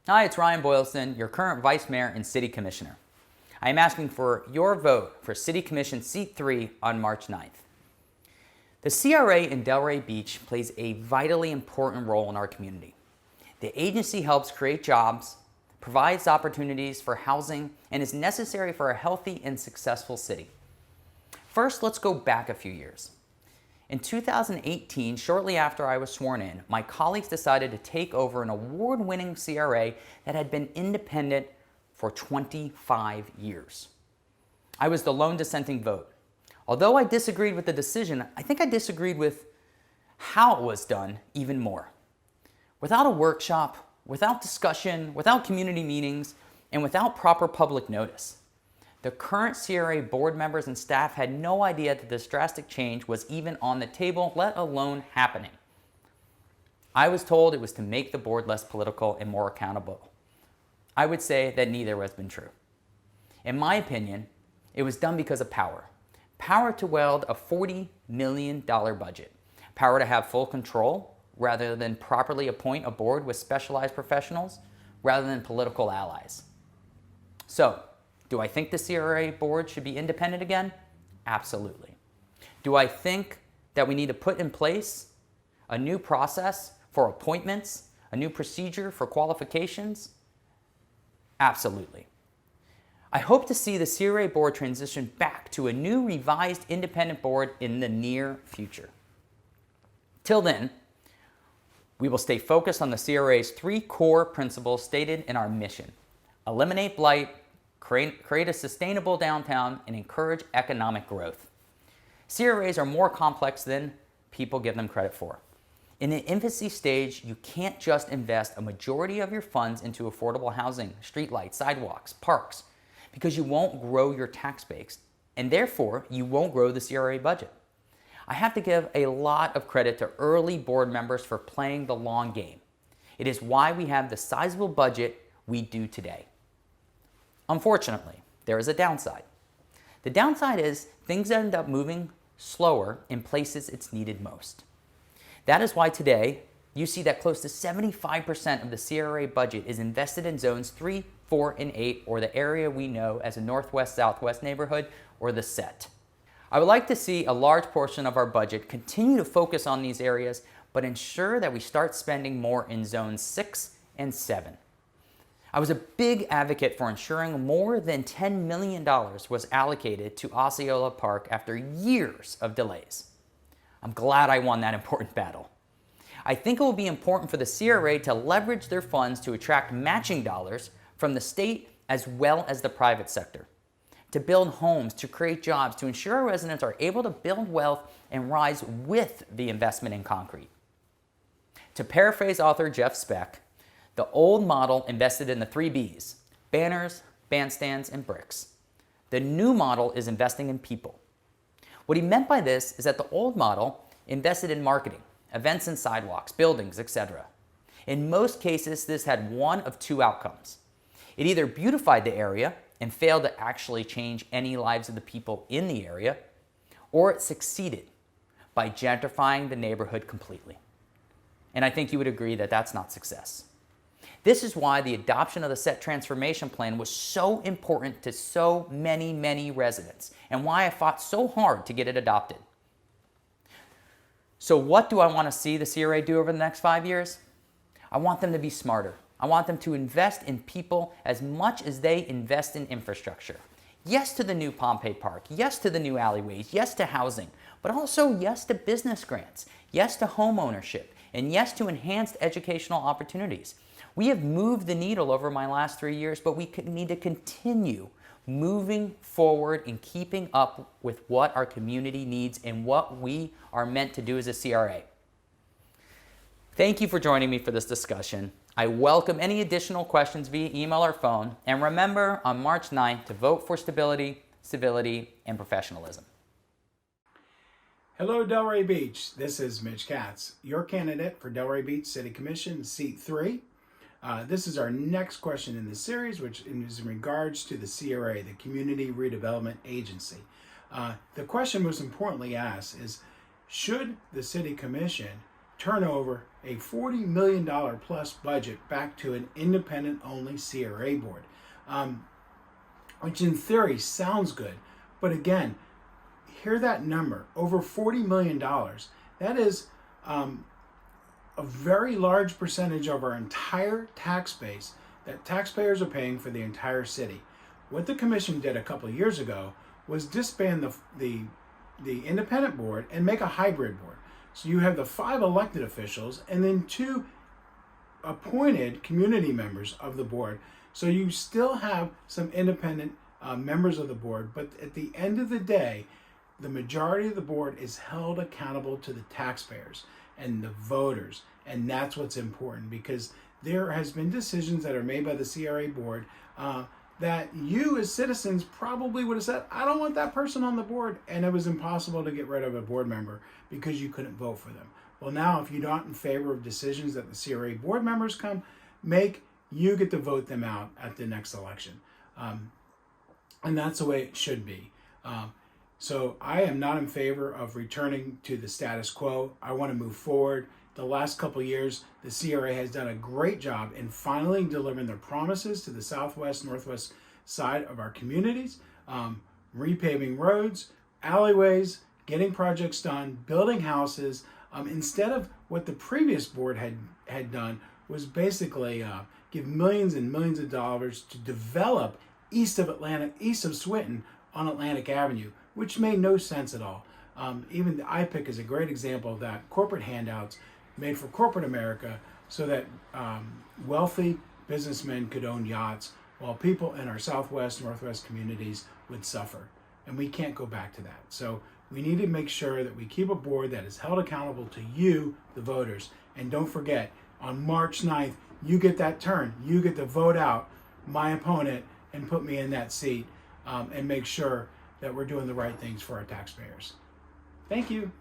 Hi, it's Ryan Boylston, your current Vice Mayor and City Commissioner. I am asking for your vote for City Commission Seat 3 on March 9th. The CRA in Delray Beach plays a vitally important role in our community. The agency helps create jobs, provides opportunities for housing, and is necessary for a healthy and successful city. First, let's go back a few years. In 2018, shortly after I was sworn in, my colleagues decided to take over an award-winning CRA that had been independent for 25 years. I was the lone dissenting vote. Although I disagreed with the decision, I think I disagreed with how it was done even more. Without a workshop, without discussion, without community meetings, and without proper public notice, the current CRA board members and staff had no idea that this drastic change was even on the table, let alone happening. I was told it was to make the board less political and more accountable. I would say that neither has been true. In my opinion, it was done because of power. Power to wield a $40 million budget. Power to have full control rather than properly appoint a board with specialized professionals rather than political allies. So, do I think the CRA board should be independent again? Absolutely. Do I think that we need to put in place a new process for appointments, a new procedure for qualifications? Absolutely. I hope to see the CRA board transition back to a new revised independent board in the near future. Till then, we will stay focused on the CRA's 3 core principles stated in our mission: eliminate blight, create a sustainable downtown, and encourage economic growth. CRAs are more complex than people give them credit for. In the infancy stage, you can't just invest a majority of your funds into affordable housing, streetlights, sidewalks, parks, because you won't grow your tax base, and therefore you won't grow the CRA budget. I have to give a lot of credit to early board members for playing the long game. It is why we have the sizable budget we do today. Unfortunately, there is a downside. The downside is things end up moving slower in places it's needed most. That is why today you see that close to 75% of the CRA budget is invested in zones 3, 4, and 8, or the area we know as a Northwest-Southwest neighborhood, or the SET. I would like to see a large portion of our budget continue to focus on these areas, but ensure that we start spending more in zones 6 and 7. I was a big advocate for ensuring more than $10 million was allocated to Osceola Park after years of delays. I'm glad I won that important battle. I think it will be important for the CRA to leverage their funds to attract matching dollars from the state as well as the private sector, to build homes, to create jobs, to ensure our residents are able to build wealth and rise with the investment in concrete. To paraphrase author Jeff Speck, the old model invested in the 3 Bs: banners, bandstands, and bricks. The new model is investing in people. What he meant by this is that the old model invested in marketing, events and sidewalks, buildings, etc. In most cases, this had one of 2 outcomes. It either beautified the area and failed to actually change any lives of the people in the area, or it succeeded by gentrifying the neighborhood completely. And I think you would agree that that's not success. This is why the adoption of the SET transformation plan was so important to so many residents, and why I fought so hard to get it adopted. So what do I want to see the CRA do over the next 5 years? I want them to be smarter. I want them to invest in people as much as they invest in infrastructure. Yes to the new Pompey Park, yes to the new alleyways, yes to housing, but also yes to business grants, yes to home ownership, and yes to enhanced educational opportunities. We have moved the needle over my last 3 years, but we need to continue moving forward and keeping up with what our community needs and what we are meant to do as a CRA. Thank you for joining me for this discussion. I welcome any additional questions via email or phone, and remember on March 9th to vote for stability, civility, and professionalism. Hello, Delray Beach. This is Mitch Katz, your candidate for Delray Beach City Commission, Seat 3. This is our next question in the series, which is in regards to the CRA, the Community Redevelopment Agency. The question most importantly asked is, should the City Commission turn over a $40 million plus budget back to an independent only CRA board, which in theory sounds good. But again, hear that number, over $40 million. That is a very large percentage of our entire tax base that taxpayers are paying for the entire city. What the commission did a couple of years ago was disband the independent board and make a hybrid board. So you have the 5 elected officials and then 2 appointed community members of the board. So you still have some independent members of the board, but at the end of the day, the majority of the board is held accountable to the taxpayers and the voters. And that's what's important, because there has been decisions that are made by the CRA board that you as citizens probably would have said, I don't want that person on the board. And it was impossible to get rid of a board member because you couldn't vote for them. Well, now, if you're not in favor of decisions that the CRA board members make, you get to vote them out at the next election. And that's the way it should be. So I am not in favor of returning to the status quo. I want to move forward. The last couple of years, the CRA has done a great job in finally delivering their promises to the southwest, northwest side of our communities, repaving roads, alleyways, getting projects done, building houses, instead of what the previous board had done was basically give millions and millions of dollars to develop east of Swinton on Atlantic Avenue, which made no sense at all. Even the IPIC is a great example of that. Corporate handouts made for corporate America so that wealthy businessmen could own yachts while people in our southwest, northwest communities would suffer. And we can't go back to that. So we need to make sure that we keep a board that is held accountable to you, the voters. And don't forget, on March 9th, you get that turn. You get to vote out my opponent and put me in that seat, and make sure that we're doing the right things for our taxpayers. Thank you.